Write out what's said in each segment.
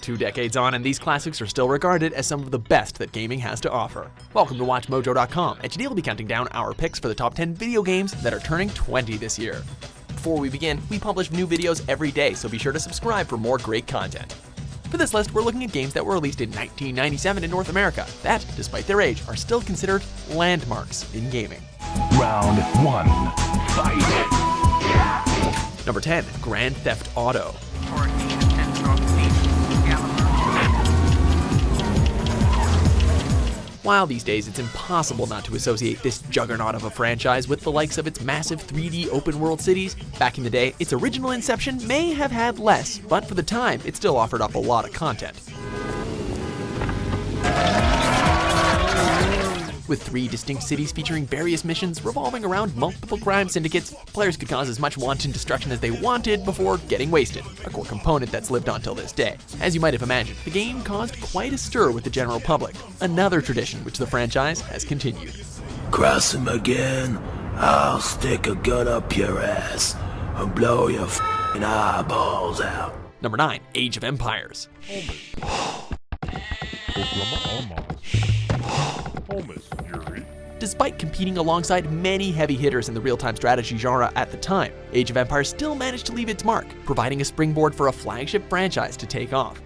2 decades on, and these classics are still regarded as some of the best that gaming has to offer. Welcome to WatchMojo.com, and today we'll be counting down our picks for the top 10 video games that are turning 20 this year. Before we begin, we publish new videos every day, so be sure to subscribe for more great content. For this list, we're looking at games that were released in 1997 in North America that, despite their age, are still considered landmarks in gaming. Round 1, fight! Number 10, Grand Theft Auto. While these days it's impossible not to associate this juggernaut of a franchise with the likes of its massive 3D open-world cities, back in the day, its original inception may have had less, but for the time, it still offered up a lot of content. With 3 distinct cities featuring various missions revolving around multiple crime syndicates, players could cause as much wanton destruction as they wanted before getting wasted, a core component that's lived on till this day. As you might have imagined, the game caused quite a stir with the general public, another tradition which the franchise has continued. Cross him again, I'll stick a gun up your ass and blow your f***ing eyeballs out. Number 9, Age of Empires. Despite competing alongside many heavy hitters in the real-time strategy genre at the time, Age of Empires still managed to leave its mark, providing a springboard for a flagship franchise to take off.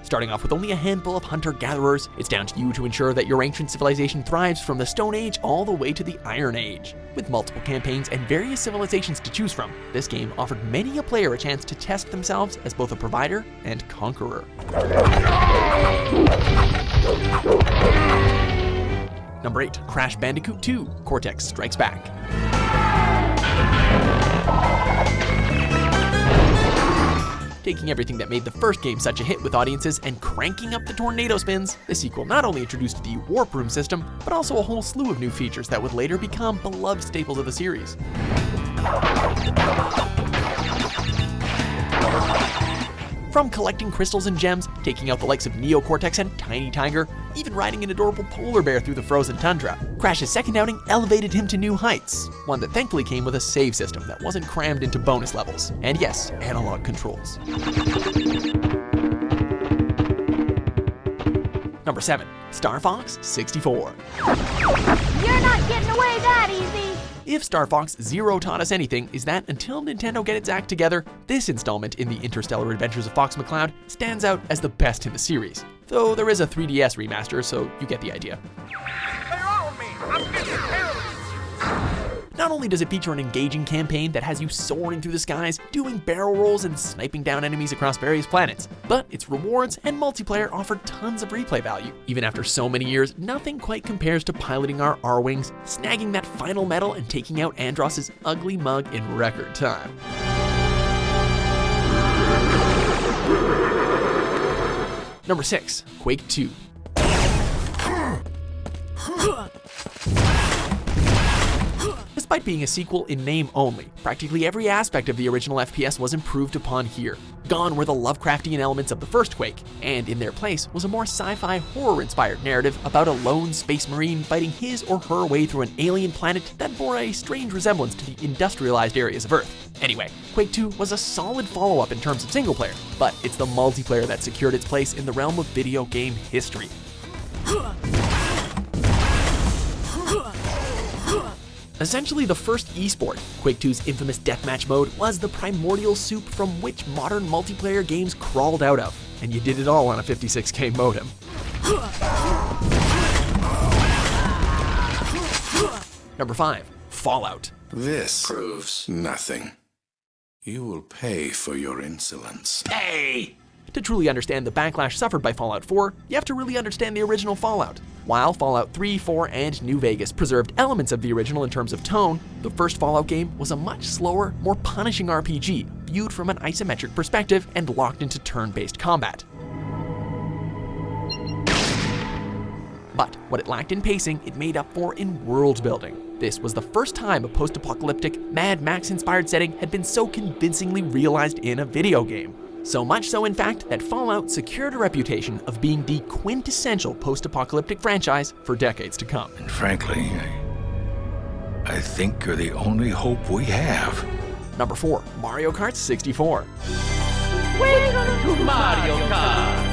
Starting off with only a handful of hunter-gatherers, it's down to you to ensure that your ancient civilization thrives from the Stone Age all the way to the Iron Age. With multiple campaigns and various civilizations to choose from, this game offered many a player a chance to test themselves as both a provider and conqueror. Number 8, Crash Bandicoot 2, Cortex Strikes Back. Taking everything that made the first game such a hit with audiences and cranking up the tornado spins, the sequel not only introduced the Warp Room system, but also a whole slew of new features that would later become beloved staples of the series. From collecting crystals and gems, taking out the likes of Neo Cortex and Tiny Tiger, even riding an adorable polar bear through the frozen tundra, Crash's second outing elevated him to new heights, one that thankfully came with a save system that wasn't crammed into bonus levels, and yes, analog controls. Number 7, Star Fox 64. You're not getting away that easy! If Star Fox Zero taught us anything, is that until Nintendo get its act together, this installment in the interstellar adventures of Fox McCloud stands out as the best in the series. Though there is a 3DS remaster, so you get the idea. Not only does it feature an engaging campaign that has you soaring through the skies, doing barrel rolls and sniping down enemies across various planets, but its rewards and multiplayer offer tons of replay value. Even after so many years, nothing quite compares to piloting our R-Wings, snagging that final medal, and taking out Andross's ugly mug in record time. Number 6, Quake II. Despite being a sequel in name only, practically every aspect of the original FPS was improved upon here. Gone were the Lovecraftian elements of the first Quake, and in their place was a more sci-fi horror-inspired narrative about a lone space marine fighting his or her way through an alien planet that bore a strange resemblance to the industrialized areas of Earth. Anyway, Quake II was a solid follow-up in terms of single player, but it's the multiplayer that secured its place in the realm of video game history. Essentially the first esport, Quake II's infamous deathmatch mode was the primordial soup from which modern multiplayer games crawled out of, and you did it all on a 56K modem. Number 5, Fallout. This proves nothing. You will pay for your insolence. Hey! To truly understand the backlash suffered by Fallout 4, you have to really understand the original Fallout. While Fallout 3, 4, and New Vegas preserved elements of the original in terms of tone, the first Fallout game was a much slower, more punishing RPG, viewed from an isometric perspective and locked into turn-based combat. But what it lacked in pacing, it made up for in world building. This was the first time a post-apocalyptic, Mad Max-inspired setting had been so convincingly realized in a video game. So much so, in fact, that Fallout secured a reputation of being the quintessential post-apocalyptic franchise for decades to come. And frankly, I think you're the only hope we have. Number 4. Mario Kart 64. Welcome to Mario Kart!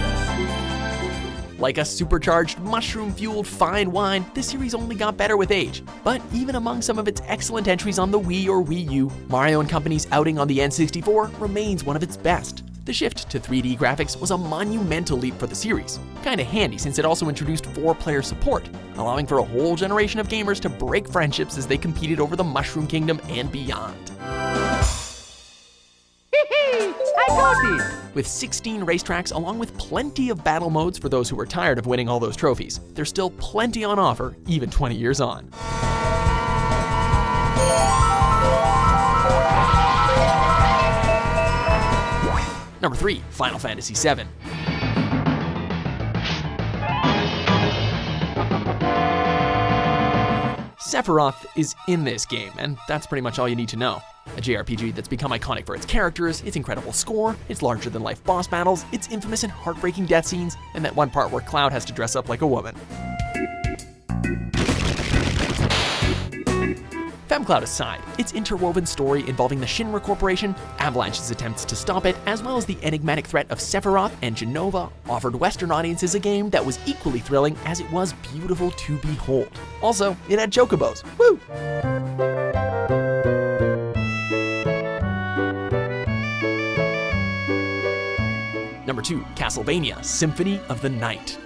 Like a supercharged, mushroom-fueled fine wine, this series only got better with age. But even among some of its excellent entries on the Wii or Wii U, Mario & Company's outing on the N64 remains one of its best. The shift to 3D graphics was a monumental leap for the series. Kinda handy since it also introduced 4-player support, allowing for a whole generation of gamers to break friendships as they competed over the Mushroom Kingdom and beyond. I got it! With 16 racetracks along with plenty of battle modes for those who were tired of winning all those trophies, there's still plenty on offer, even 20 years on. Number 3. Final Fantasy VII. Sephiroth is in this game, and that's pretty much all you need to know. A JRPG that's become iconic for its characters, its incredible score, its larger-than-life boss battles, its infamous and heartbreaking death scenes, and that one part where Cloud has to dress up like a woman. FemCloud aside, its interwoven story involving the Shinra Corporation, Avalanche's attempts to stop it, as well as the enigmatic threat of Sephiroth and Jenova, offered Western audiences a game that was equally thrilling as it was beautiful to behold. Also, it had chocobos. Woo! Number 2. Castlevania Symphony of the Night.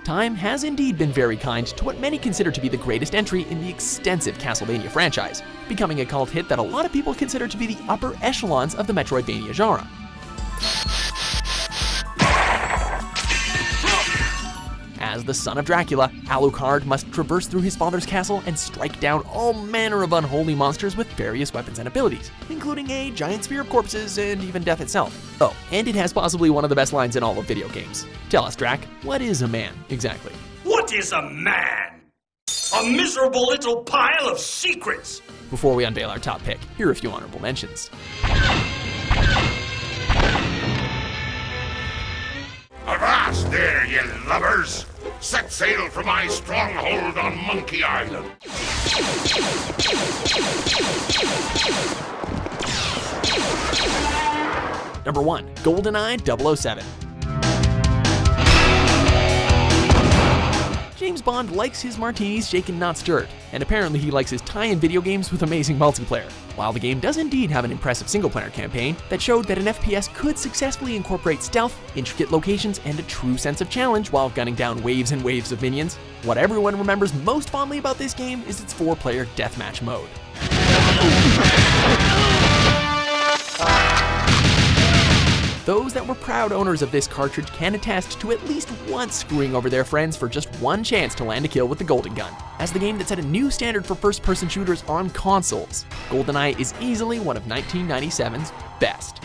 Time has indeed been very kind to what many consider to be the greatest entry in the extensive Castlevania franchise, becoming a cult hit that a lot of people consider to be the upper echelons of the Metroidvania genre. As the son of Dracula, Alucard must traverse through his father's castle and strike down all manner of unholy monsters with various weapons and abilities, including a giant sphere of corpses and even death itself. Oh, and it has possibly one of the best lines in all of video games. Tell us, Drac, what is a man, exactly? What is a man? A miserable little pile of secrets! Before we unveil our top pick, here are a few honorable mentions. Avast there, ye lubbers! Set sail for my stronghold on Monkey Island. Number 1. GoldenEye 007. James Bond likes his martinis shaken not stirred, and apparently he likes his tie-in video games with amazing multiplayer. While the game does indeed have an impressive single-player campaign that showed that an FPS could successfully incorporate stealth, intricate locations, and a true sense of challenge while gunning down waves and waves of minions, what everyone remembers most fondly about this game is its 4-player deathmatch mode. Those that were proud owners of this cartridge can attest to at least once screwing over their friends for just one chance to land a kill with the Golden Gun. As the game that set a new standard for first-person shooters on consoles, GoldenEye is easily one of 1997's best.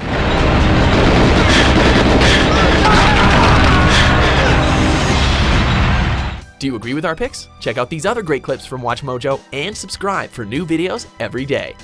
Do you agree with our picks? Check out these other great clips from WatchMojo and subscribe for new videos every day.